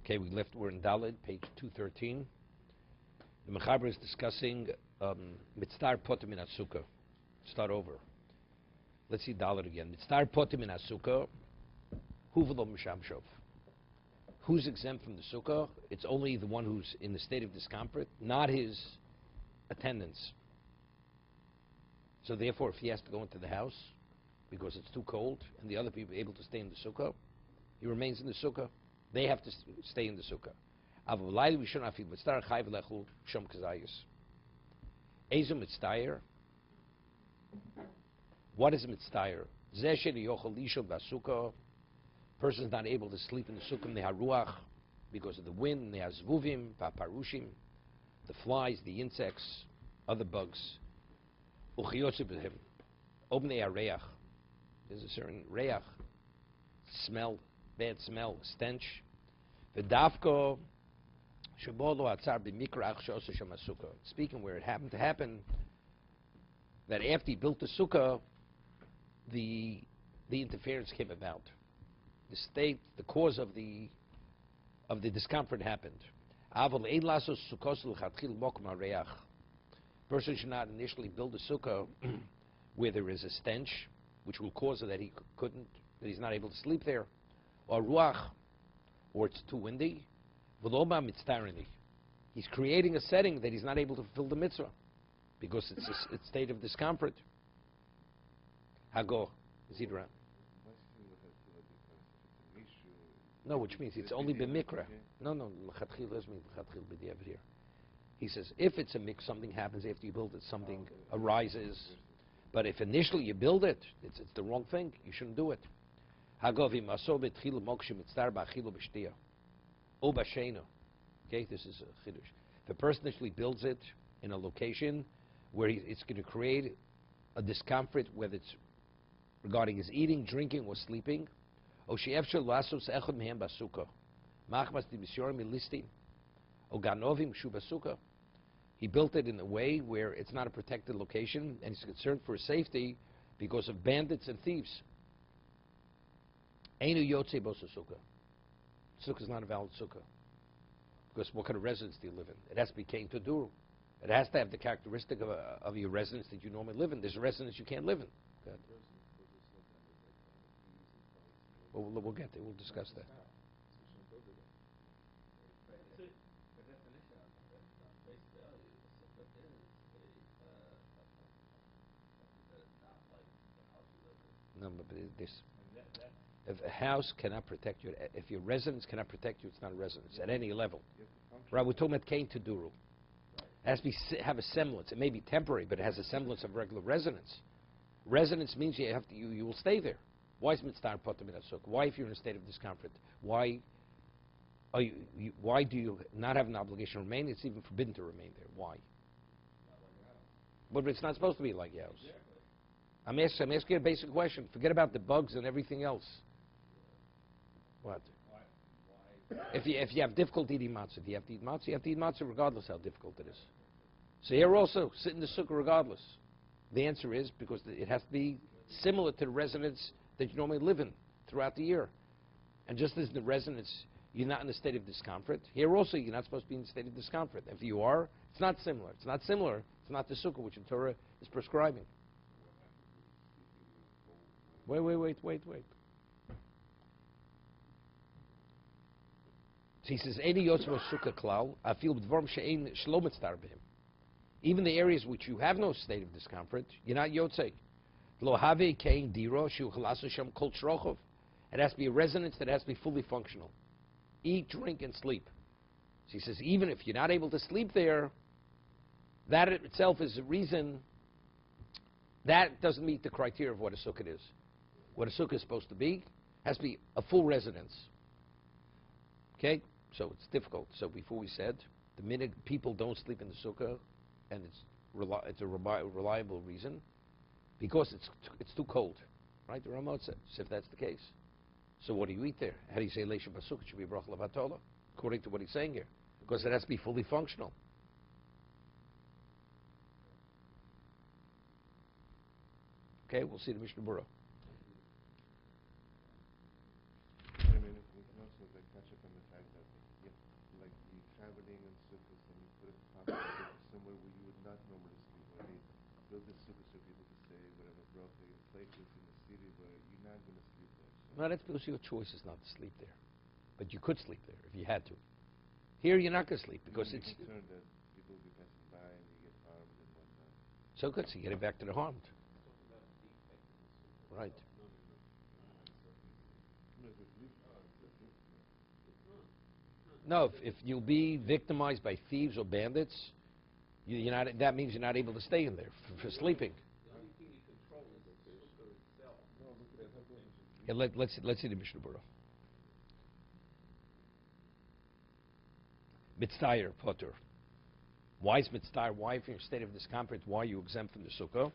Okay, we're in Daled, page 213. The Mechaber is discussing Mitztar Potim in Asukah. Start over. Let's see Daled again. Mitztar Potim in Asukah. Huvelo Mishamshov. Who's exempt from the Sukkah? It's only the one who's in the state of discomfort, not his attendants. So therefore, if he has to go into the house because it's too cold and the other people are able to stay in the Sukkah, he remains in the Sukkah. They have to stay in the Sukkah. What is mitztayer? Person is not able to sleep in the Sukkah neharuach because of the wind, nehazvuvim, paparushim, the flies, the insects, other bugs. Uchiyotzibuhim, obnei areach. There's a certain reach, smell, bad smell, stench. V'davko shebolo atzar b'mikra ach she'osa shem sukkah. Speaking where it happened to happen, that after he built the sukkah, the interference came about. The state, the cause of the discomfort happened. Person should not initially build a sukkah where there is a stench, which will cause it that he's not able to sleep there, or ruach, or it's too windy. He's creating a setting that he's not able to fulfill the mitzvah because it's a state of discomfort. Hago, is he around? No, which means it's only b'mikra. No, l'chatchil doesn't mean l'chatchil b'diavad here. He says if it's a mix, something happens after you build it, something arises. But if initially you build it, it's the wrong thing. You shouldn't do it. Okay, this is a chiddush. If a person initially builds it in a location where it's going to create a discomfort, whether it's regarding his eating, drinking, or sleeping, he built it in a way where it's not a protected location and he's concerned for his safety because of bandits and thieves. Sukkah is not a valid sukkah because what kind of residence do you live in? It has to be kain taduru. It has to have the characteristic of your residence that you normally live in. There's a residence you can't live in. We'll get there. We'll discuss that. No, but if a house cannot protect you, if your residence cannot protect you, it's not a residence at any level. Right? We're talking about kain taduru. It has to have a semblance. It may be temporary, but it has a semblance of regular residence. Residence means you will stay there. Why is mitzvah potem in a sukkah? Why, if you're in a state of discomfort, why do you not have an obligation to remain? It's even forbidden to remain there. Why? But it's not supposed to be like yours. I'm asking you a basic question. Forget about the bugs and everything else. What? If you have difficulty eating matzah, you have to eat matzah regardless how difficult it is. So here also, sit in the sukkah regardless. The answer is because it has to be similar to the residence that you normally live in throughout the year. And just as the residence, you're not in a state of discomfort, here also you're not supposed to be in a state of discomfort. If you are, it's not similar. It's not similar. It's not the sukkah which the Torah is prescribing. Wait. So he says, Eini yotzmo sukkah klal, afil b'dvorm she'ein shlo mitztar b'him. Even the areas which you have no state of discomfort, you're not yotzei. Lo have kein diro shu chalasu shem kol shrochov. It has to be a residence that has to be fully functional. Eat, drink, and sleep. So he says, even if you're not able to sleep there, that in itself is a reason that doesn't meet the criteria of what a sukkah is. What a sukkah is supposed to be has to be a full residence. Okay? So it's difficult. So before we said, the minute people don't sleep in the sukkah, and it's a reliable reason, because it's too cold. Right? The Ramot says, if that's the case. So what do you eat there? How do you say Leisha Basuk? It should be Brach Levatola, according to what he's saying here. Because it has to be fully functional. Okay, we'll see the Mishna Berura. happening in Sukkot, and you put a pashas somewhere where you would not normally sleep. I mean, build this Sukkot so people can say whatever bracha in places in the city, but you're not going to sleep there. So. No, that's because your choice is not to sleep there. But you could sleep there if you had to. Here, you're not going to sleep because it's... concerned that people will be passing by and you get harmed and whatnot. So good, so you get it back to the harmed. Right. No, if you'll be victimized by thieves or bandits, you're not, that means you're not able to stay in there for sleeping. Yeah, let's see the Mishna Berura. Mitztayer, potter. Why is mitztayer? Why, if you're in a state of discomfort, why are you exempt from the sukkah?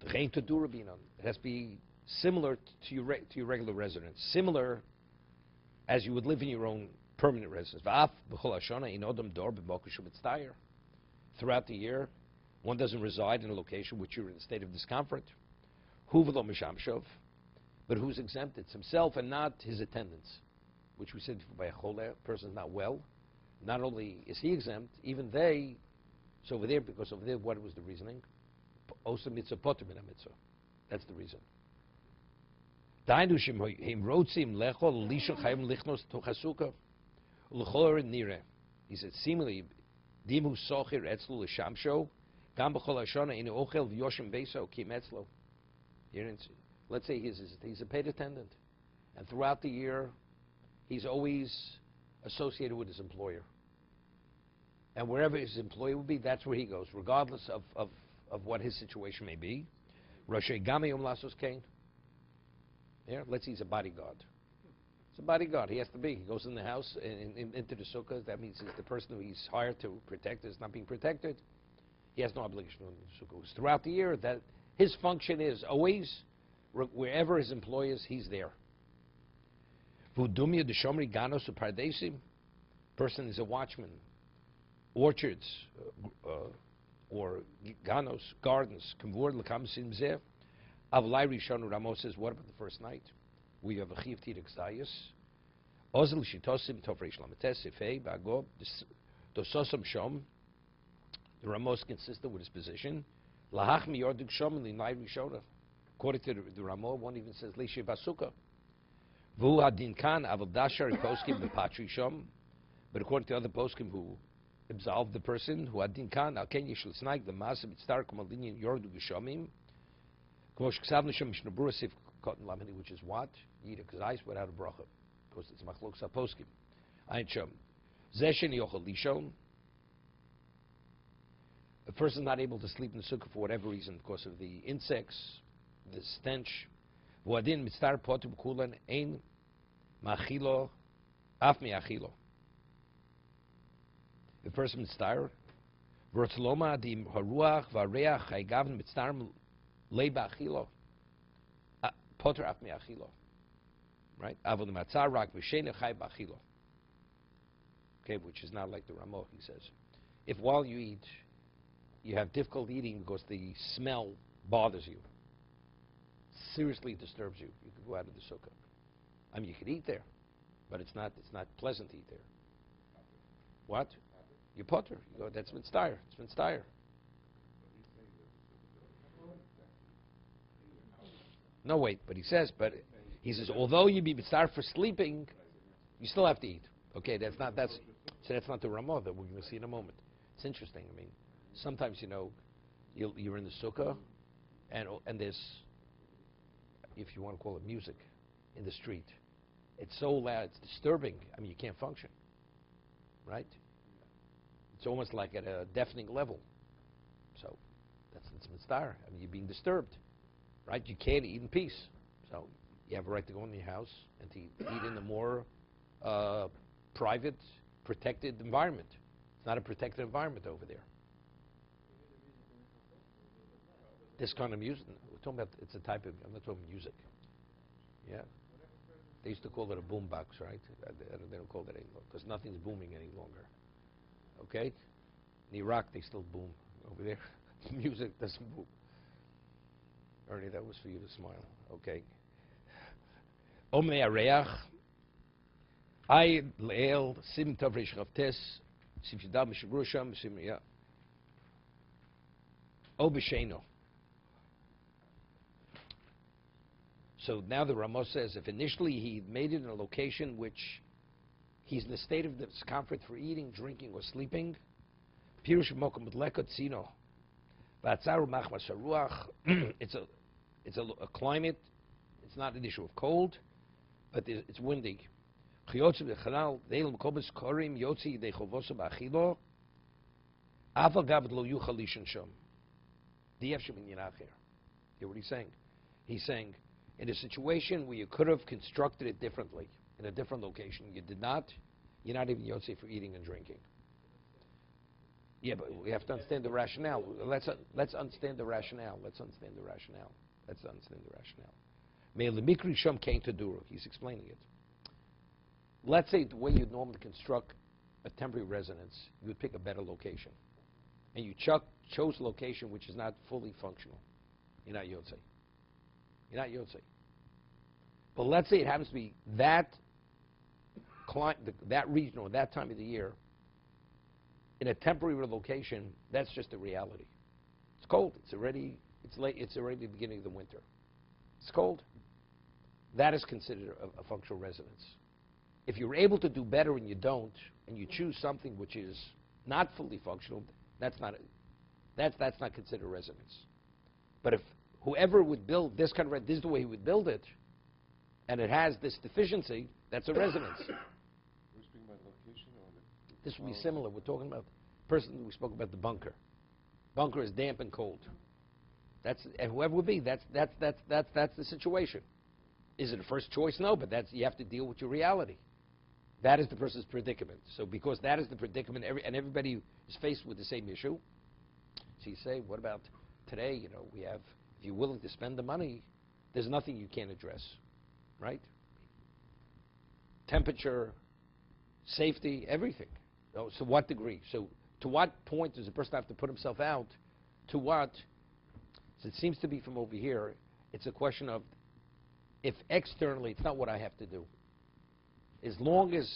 It has to be similar to your regular residence, similar as you would live in your own permanent residence. Throughout the year, one doesn't reside in a location which you're in a state of discomfort. But who's exempt? It's himself and not his attendants, which we said by a choler, person's not well. Not only is he exempt, even they. So over there, because over there, what was the reasoning? Osa mitzvah poter min mitzvah. That's the reason. He said, seemingly, dimu socher etzlu l'shamsho, gam b'chol hashana inu ochel v'yoshim beso kim etzlo. Let's say he's a paid attendant, and throughout the year, he's always associated with his employer. And wherever his employer will be, that's where he goes, regardless of what his situation may be. Roshei Gami Yom Lasos Kain. Yeah, let's say he's a bodyguard. It's a bodyguard. He has to be. He goes in the house, into the sukkah. That means the person who he's hired to protect is not being protected. He has no obligation on the sukkah. Throughout the year, that his function is always, wherever his employer is, he's there. V'udumya d'shomri ganos u'pardesim. Person is a watchman. Orchards, or ganos, gardens. Kavur l'kam simzeh. Avlai Rishon Ramos says, what about the first night? We have a chiv tirik zayis. Ozel shitosim tofreish lametes sefei bago dososam shom. The Ramos consistent with his position. Lahach miyordik shom linai rishona. According to the Ramo, one even says leishe basuka. Vu hadin kan avaldashar poskim bepatri shom. But according to other poskim who absolved the person, who hadin kan al ken yishul snaik the masim mitztar kamalinian yordu geshomim. Which is what? You eat a kazais without a bracha. Because it's machlok saposkim. Ein shom. Zeshen yochel lishon. A person is not able to sleep in the sukkah for whatever reason, because of the insects, the stench. V'adin mitztar potu b'kulan ein machilo af mi'achilo. The person mitztar v'rotzloma dim haruach v'areach ha'igavn mitztar Leiba achilo, poter af me'achilo, right? Avol matzah rak v'shein chai b'achilo. Okay, which is not like the Ramo. He says, if while you eat, you have difficulty eating because the smell bothers you, seriously disturbs you, you can go out of the sukkah. I mean, you can eat there, but it's not pleasant to eat there. What? You poter. You go. That's mitzvah. It's mitzvah. No, wait, but he says, although you be mitzvah for sleeping, you still have to eat. Okay, that's not the Ramah that we're going to see in a moment. It's interesting. I mean, sometimes, you're in the sukkah, and there's, if you want to call it music, in the street. It's so loud, it's disturbing. I mean, you can't function, right? It's almost like at a deafening level. So, that's mitzvah. I mean, you're being disturbed. Right? You can't eat in peace. So you have a right to go in your house and to eat in a more private, protected environment. It's not a protected environment over there. This kind of music, we're talking about, it's a type of, I'm not talking music. Yeah? They used to call it a boombox, right? They don't call it anymore, because nothing's booming any longer. Okay? In Iraq, they still boom. Over there, music doesn't boom. Ernie, that was for you to smile. Okay. Omei areach. I le'el sim tov reish chavtes Yeah. O b'sheino. So now the Ramos says if initially he made it in a location which he's in a state of discomfort for eating, drinking, or sleeping, pirush mokum lekot tzino, v'atzaru machmas haruach. It's a climate. It's not an issue of cold, but it's windy. Chiyotzu v'chanal ve'el mekobes korim yotzi yidei chovosa ba'achilo aval gavad lo yuchal lishan shom. Hear what he's saying? He's saying, in a situation where you could have constructed it differently, in a different location, you did not, you're not even Yotze for eating and drinking. Yeah, but we have to understand the rationale. Let's understand the rationale. Let's understand the rationale. Me'lemikri shom kain taduru. He's explaining it. Let's say the way you'd normally construct a temporary residence, you would pick a better location. And you chose a location which is not fully functional. You're not Yotze. But let's say it happens to be that region or that time of the year, in a temporary location, that's just the reality. It's cold. It's already the beginning of the winter. It's cold. That is considered a functional residence. If you're able to do better and you don't, and you choose something which is not fully functional, that's not considered residence. But if whoever would build this kind of this is the way he would build it, and it has this deficiency, that's a residence. We're speaking about location or this would be similar. We're talking about we spoke about the bunker. Bunker is damp and cold. And whoever would be, that's the situation. Is it a first choice? No, but you have to deal with your reality. That is the person's predicament. So because that is the predicament, and everybody is faced with the same issue. So you say, what about today? We have, if you're willing to spend the money, there's nothing you can't address, right? Temperature, safety, everything. So what degree? So to what point does a person have to put himself out? To what? So it seems to be from over here, it's a question of, if externally, it's not what I have to do. As long as,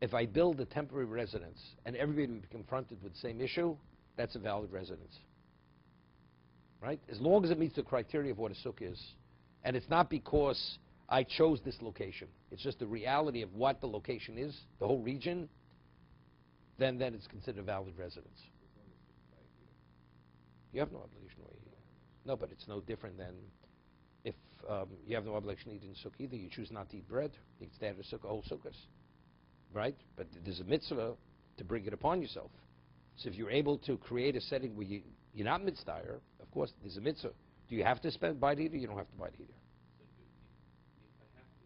if I build a temporary residence and everybody will be confronted with the same issue, that's a valid residence. Right? As long as it meets the criteria of what a sukkah is. And it's not because I chose this location. It's just the reality of what the location is, the whole region, then it's considered a valid residence. You have no obligation to eat. No, but it's no different than if you have no obligation to eat in sukkah either. You choose not to eat bread, you can stay out of sukkah, whole sukkahs. Right? But there's a mitzvah to bring it upon yourself. So if you're able to create a setting where you're not mitzvah, of course, there's a mitzvah. Do you have to buy the heater? You don't have to buy the heater. So if I have to,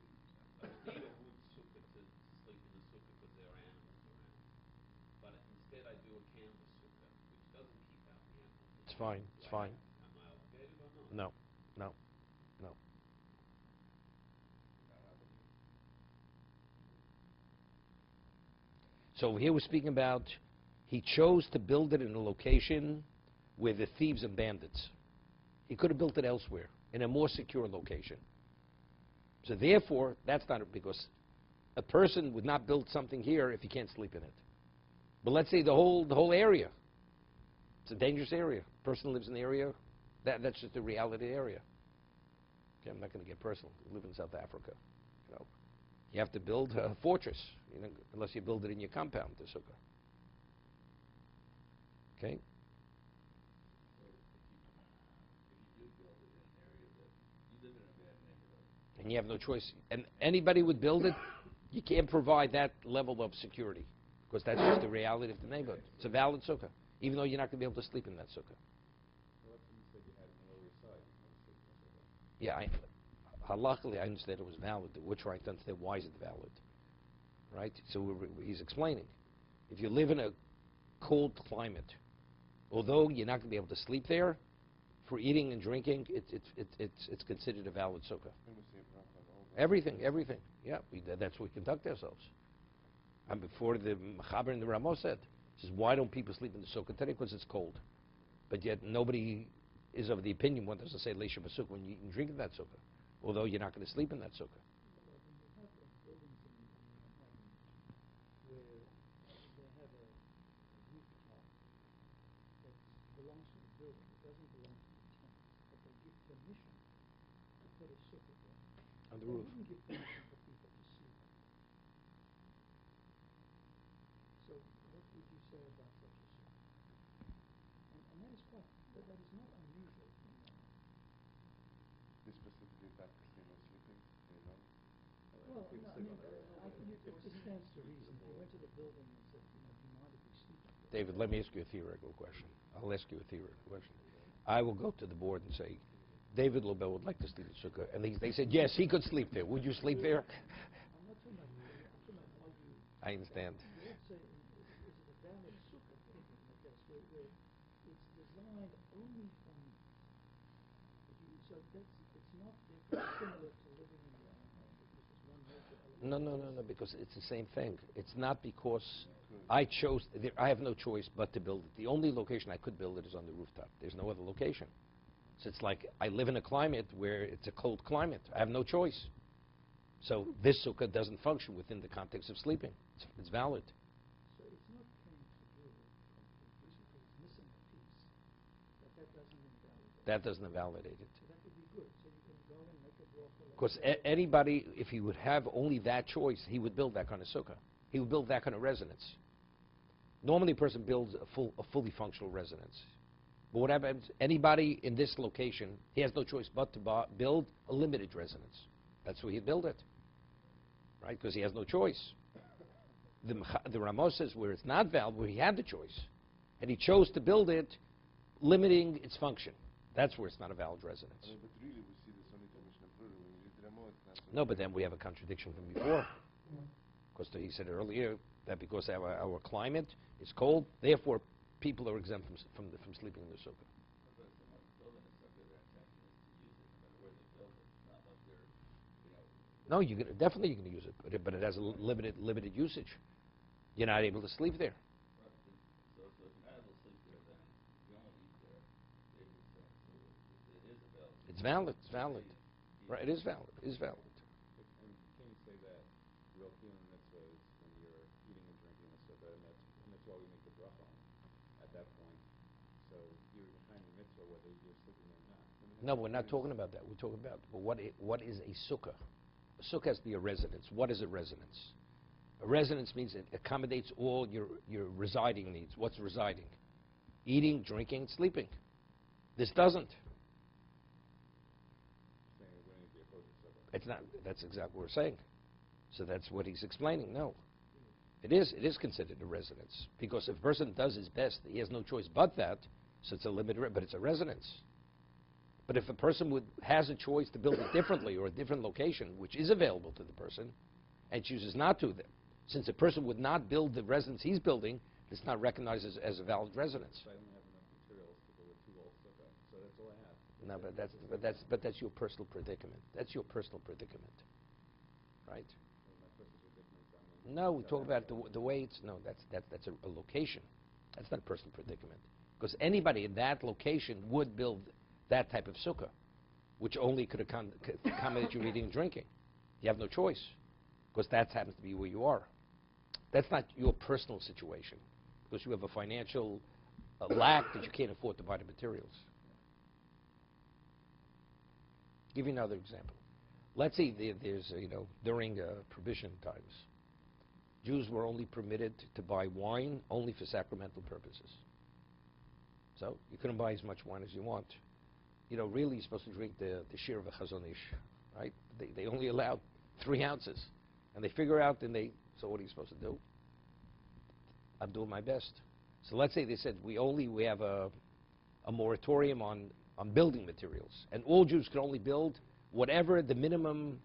I need a wood sukkah to sleep in the sukkah because there are animals around. But instead I do a canvas sukkah, which doesn't keep out the animals. It's fine. It's fine. Am I obligated or not? No. So here we're speaking about, he chose to build it in a location with the thieves and bandits. He could have built it elsewhere, in a more secure location. So therefore, that's not because a person would not build something here if he can't sleep in it. But let's say the whole area, it's a dangerous area. A person lives in the area, that's just the reality of the area. Okay, I'm not going to get personal. I live in South Africa. You have to build a fortress, unless you build it in your compound, the sukkah. Okay? And you have no choice. And anybody would build it, you can't provide that level of security, because that's just the reality of the neighborhood. It's a valid sukkah, even though you're not going to be able to sleep in that sukkah. Yeah, luckily I understand it was valid. We're trying to understand why is it valid, right? So he's explaining. If you live in a cold climate, although you're not going to be able to sleep there, for eating and drinking, it's considered a valid sukkah. Everything. Yeah, that's what we conduct ourselves. And before the Mechaber and the Ramos said, he says, why don't people sleep in the sukkah today? Because it's cold. But yet nobody is of the opinion, one doesn't say Leisha B'sukkah when you eat and drink in that sukkah, although you're not going to sleep in that sukkah. put a sukkah there. On the They roof. wouldn't give permission for people to sleep. So what would you say about such a sukkah? And that is quite, that is not unusual. This specifically that casino sleeping, you know? Well, no, I mean, I think it stands to reason. If you went to the building and said, do you mind if we sleep here? David, let me ask you a theoretical question. I'll ask you a theoretical question. I will go to the board and say, David Lobel would like to sleep in sukkah. And they said, yes, he could sleep there. Would you sleep there? I'm not talking about you. I'm talking about how you... I understand. You would say, is it a valid sukkah building like this, where it's designed only for meat? So it's not similar to living in your own home, because there's one major element. No, because it's the same thing. It's not because I chose, I have no choice but to build it. The only location I could build it is on the rooftop. There's no other location. So it's like I live in a climate where it's a cold climate. I have no choice. So this sukkah doesn't function within the context of sleeping. It's valid. So it's not plain to do it completely because it's missing a piece, but that doesn't invalidate it. That doesn't invalidate it. So that would be good. So you can go and make a bracha. Because anybody, if he would have only that choice, he would build that kind of sukkah. He would build that kind of residence. Normally a person builds a fully functional residence. But what happens, anybody in this location, he has no choice but to build a limited residence. That's where he'd build it. Right? Because he has no choice. The Ramos says where it's not valid, where he had the choice. And he chose to build it, limiting its function. That's where it's not a valid residence. I mean, but really we see this only to Mishna Berura. When you read the Ramo, it's not so No, but then we have a contradiction from before. Because he said earlier that because our climate is cold, therefore people are exempt from sleeping in the sukkah. But if someone's building a sukkah, their intention is to use it no matter where they build it. It's not like they're, No, definitely you're going to use it, but it has a limited usage. You're not able to sleep there. right, so if you're not able to sleep there, then you only eat there, David was saying. So it is a valid. It's valid. It's valid. Right? It is valid. It is valid. And can you say that real kiyum mitzvah is when you're eating and drinking in the sukkah, and that's why we make the bracha at that point. So you're behind the mitzvah whether you're sleeping there or not. No, we're not talking about that. We're talking about what is a sukkah. A sukkah has to be a residence. What is a residence? A residence means it accommodates all your residing needs. What's residing? Eating, drinking, sleeping. This doesn't. Saying it wouldn't be a kosher sukkah. It's not. That's exactly what we're saying. So that's what he's explaining. No. It is considered a residence. Because if a person does his best, he has no choice but that, so it's a limited, but it's a residence. But if a person has a choice to build it differently or a different location, which is available to the person, and chooses not to, since a person would not build the residence he's building, it's not recognized as a valid residence. So I don't have enough materials to build a 2-wall sukkah, so that's all I have. No, but that's your personal predicament. That's your personal predicament, right? My personal predicament, I mean, No, we talk about the way it's. No, that's a location. That's not a personal predicament. Because anybody in that location would build that type of sukkah, which only could accommodate you eating and drinking. You have no choice, because that happens to be where you are. That's not your personal situation, because you have a financial lack that you can't afford to buy the materials. Give you another example. Let's say there's, during prohibition times, Jews were only permitted to buy wine only for sacramental purposes. So you couldn't buy as much wine as you want. Really you're supposed to drink the shir of a Chazon Ish, right? They only allowed 3 ounces. And they figure out, so what are you supposed to do? I'm doing my best. So let's say they said we have a moratorium on building materials. And all Jews can only build whatever the minimum,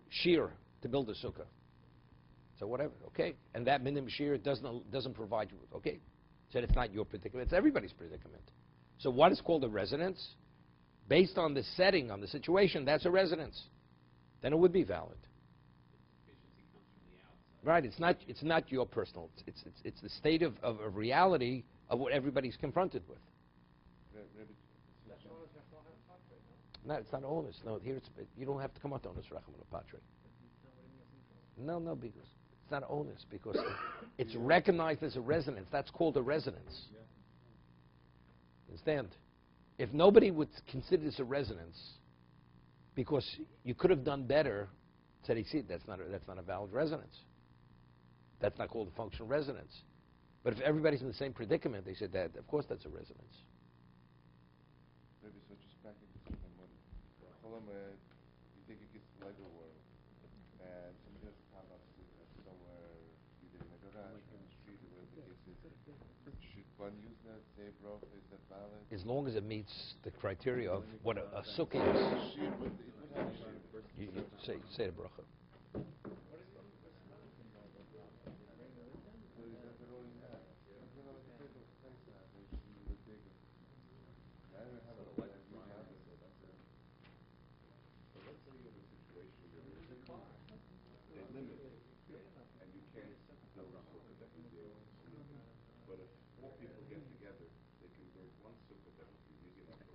shir to build a sukkah. So whatever, okay. And that minimum shir doesn't provide you with, okay. So it's not your predicament, it's everybody's predicament. So what is called a residence, based on the setting, on the situation, that's a residence. Then it would be valid. Efficiency comes from the outside. Right, it's not your personal, it's the state of reality of what everybody's confronted with. That's known as Rachel HaPatre, no? No, it's not onus. No, here you don't have to come out to onus Rachel HaPatre. No, because it's not onus, because it's recognized as a residence. That's called a residence. Understand? If nobody would consider this a residence, Because you could have done better. Said he, see, that's not a valid residence. That's not called a functional residence. But if everybody's in the same predicament, they said that, of course that's a residence. Maybe so just back into something when Cholamed, you think it gets to Lego world, and somebody has a pop-up somewhere, either in a garage or in the street or whatever the case is. Should one use that, say broch, is that valid? As long as it meets the criteria of what a sukkah is. You say the bracha.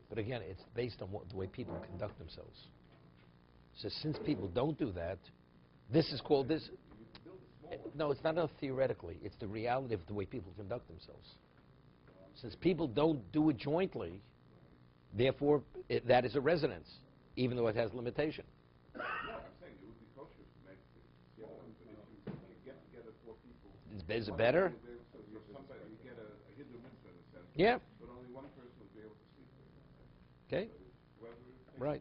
But again, it's based on the way people conduct themselves. So since people don't do that, this is called this. No, it's not enough theoretically. It's the reality of the way people conduct themselves. Since people don't do it jointly, therefore that is a residence, even though it has limitation. No, I'm saying it would be kosher to make it, but if you get together four people. Is it better? So somebody, you get a hidden mitzvah in a sense. Yeah. But only one person will be able to sleep there. Okay. Right.